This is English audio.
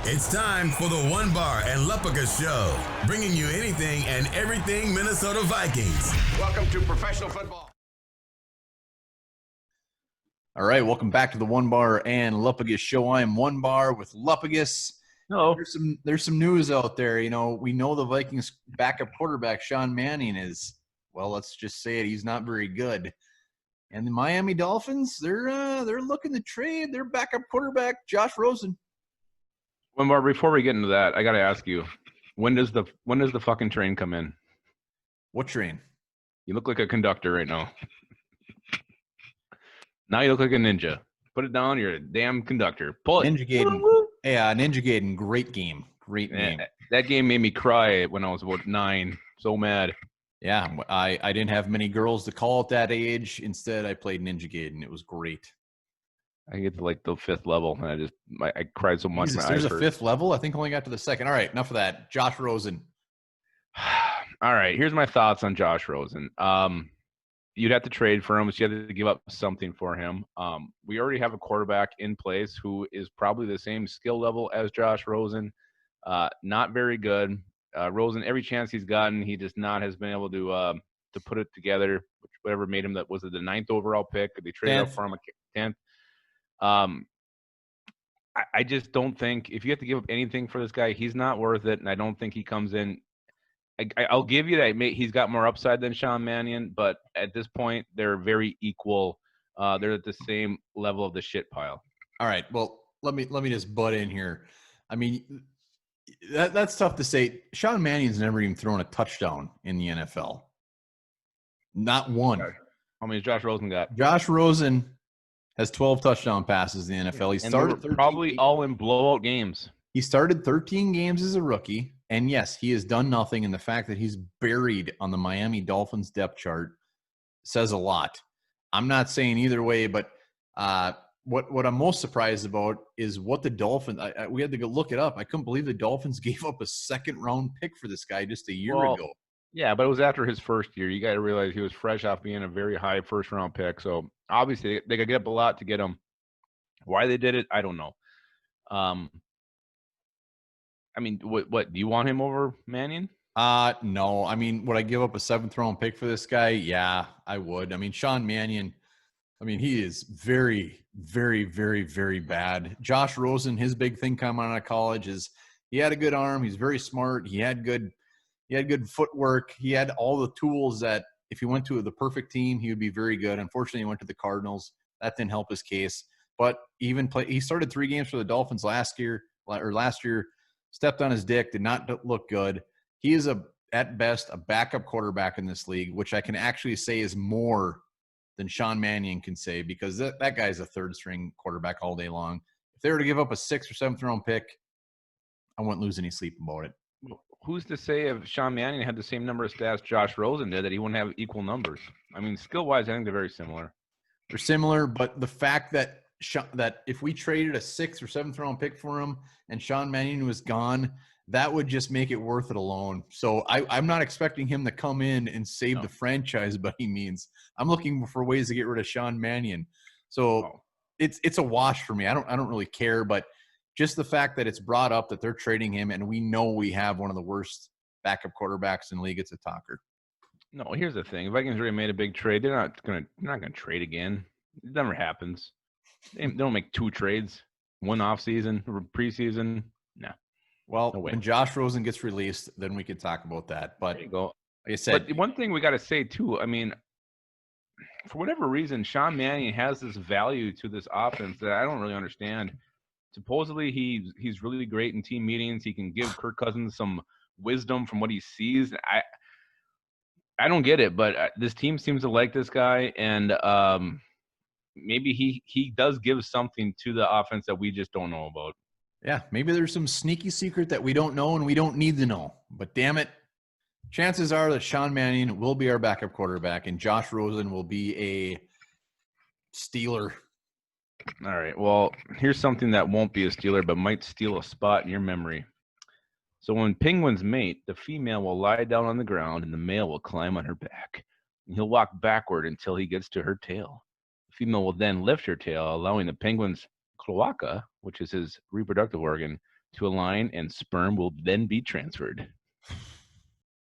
It's time for the One Bar and Lupaga Show, bringing you anything and everything Minnesota Vikings. Welcome to professional football. All right, welcome back to the One Bar and Lupagus Show. I am One Bar with Lupagus. Hello. There's some news out there. You know, we know the Vikings backup quarterback Sean Mannion is, well, let's just say it, he's not very good. And the Miami Dolphins, they're looking to trade their backup quarterback Josh Rosen. One more before we get into that, I got to ask you, when does the fucking train come in? What train? You look like a conductor right now. Now you look like a ninja. Put it down. You're a damn conductor. Pull it. Ninja Gaiden. Yeah, Ninja Gaiden. Great game. Great game. That game made me cry when I was about 9. So mad. Yeah, I didn't have many girls to call at that age. Instead, I played Ninja Gaiden. It was great. I get to like the 5th level, and I cried so much. Jesus, there's a 5th level? I think I only got to the 2nd. All right, enough of that. Josh Rosen. All right, here's my thoughts on Josh Rosen. You'd have to trade for him, but you have to give up something for him. We already have a quarterback in place who is probably the same skill level as Josh Rosen. Not very good. Rosen, every chance he's gotten, he just not has been able to put it together. Whatever made him, that was it the 9th overall pick. They traded up for him a 10th. I just don't think if you have to give up anything for this guy, he's not worth it, and I don't think he comes in. I'll give you that he's got more upside than Sean Mannion, but at this point, they're very equal. They're at the same level of the shit pile. All right. Well, let me just butt in here. I mean, that's tough to say. Sean Mannion's never even thrown a touchdown in the NFL. Not one. How many has Josh Rosen got? Josh Rosen has 12 touchdown passes in the NFL. He started probably all in blowout games. He started 13 games as a rookie. And yes, he has done nothing. And the fact that he's buried on the Miami Dolphins depth chart says a lot. I'm not saying either way, but what I'm most surprised about is what the Dolphins we had to go look it up. I couldn't believe the Dolphins gave up a 2nd-round pick for this guy just a year ago. Yeah, but it was after his first year. You got to realize he was fresh off being a very high first-round pick. So obviously they got to get up a lot to get him. Why they did it, I don't know. I mean, what do you want him over Mannion? No. I mean, would I give up a 7th-round pick for this guy? Yeah, I would. I mean, Sean Mannion, I mean, he is very, very, very, very bad. Josh Rosen, his big thing coming out of college is he had a good arm. He's very smart. He had good footwork. He had all the tools that if he went to the perfect team, he would be very good. Unfortunately, he went to the Cardinals. That didn't help his case. But he started 3 games for the Dolphins last year, stepped on his dick, did not look good. He is at best a backup quarterback in this league, which I can actually say is more than Sean Mannion can say because that guy's a 3rd-string quarterback all day long. If they were to give up a 6th or 7th-round pick, I wouldn't lose any sleep about it. Who's to say if Sean Mannion had the same number of stats Josh Rosen did that he wouldn't have equal numbers? I mean, skill-wise, I think they're very similar. They're similar, but the fact that if we traded a 6th or 7th-round pick for him and Sean Mannion was gone, that would just make it worth it alone. So I'm not expecting him to come in and save the franchise by any means. I'm looking for ways to get rid of Sean Mannion. So it's a wash for me. I don't really care, but just the fact that it's brought up that they're trading him and we know we have one of the worst backup quarterbacks in the league, it's a talker. No, here's the thing. Vikings already made a big trade. They're not gonna trade again. It never happens. They don't make 2 trades, one off season or preseason. No. Well, when Josh Rosen gets released, then we could talk about that. But there you go. Like I said, but one thing we got to say too. I mean, for whatever reason, Sean Mannion has this value to this offense that I don't really understand. Supposedly, he's really great in team meetings. He can give Kirk Cousins some wisdom from what he sees. I don't get it, but this team seems to like this guy, and maybe he does give something to the offense that we just don't know about. Yeah, maybe there's some sneaky secret that we don't know and we don't need to know. But damn it, chances are that Sean Mannion will be our backup quarterback and Josh Rosen will be a Steeler. All right, well, here's something that won't be a Steeler but might steal a spot in your memory. So when penguins mate, the female will lie down on the ground and the male will climb on her back. And he'll walk backward until he gets to her tail. The female will then lift her tail, allowing the penguin's cloaca, which is his reproductive organ, to a line, and sperm will then be transferred.